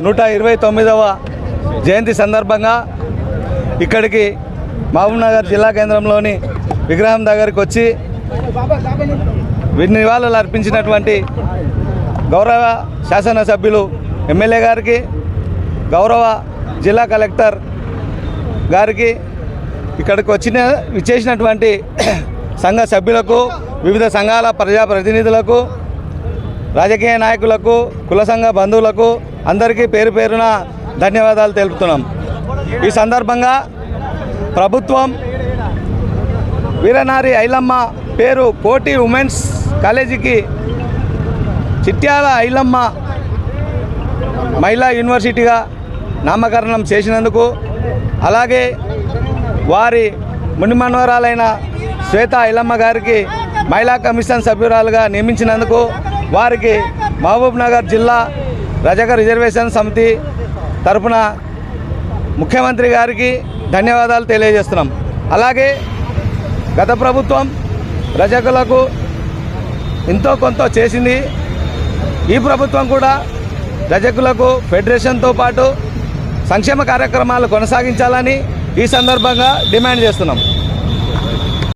129వ జయంతి సందర్భంగా ఇక్కడికి మహబూబ్నగర్ జిల్లా కేంద్రంలోని విగ్రహం దగ్గరికి వచ్చి నివాళులు అర్పించినటువంటి గౌరవ శాసనసభ్యులు ఎమ్మెల్యే గారికి, గౌరవ జిల్లా కలెక్టర్ గారికి, ఇక్కడికి విచ్చేసినటువంటి సంఘ సభ్యులకు, వివిధ సంఘాల ప్రజాప్రతినిధులకు, రాజకీయ నాయకులకు, కుల సంఘ బంధువులకు అందరికీ పేరు పేరున ధన్యవాదాలు తెలుపుతున్నాం. ఈ సందర్భంగా ప్రభుత్వం వీరనారి ఐలమ్మ పేరు కోటి ఉమెన్స్ కాలేజీకి చిట్యాల ఐలమ్మ మహిళా యూనివర్సిటీగా నామకరణం చేసినందుకు, అలాగే వారి మునిమనవరాలైన శ్వేత ఐలమ్మ గారికి మహిళా కమిషన్ సభ్యురాలుగా నియమించినందుకు వారికి మహబూబ్నగర్ జిల్లా రజక రిజర్వేషన్ సమితి తరపున ముఖ్యమంత్రి గారికి ధన్యవాదాలు తెలియజేస్తున్నాం. అలాగే గత ప్రభుత్వం రజకులకు ఎంతో కొంత చేసింది. ఈ ప్రభుత్వం కూడా రజకులకు ఫెడరేషన్తో పాటు సంక్షేమ కార్యక్రమాలు కొనసాగించాలని ఈ సందర్భంగా డిమాండ్ చేస్తున్నాం.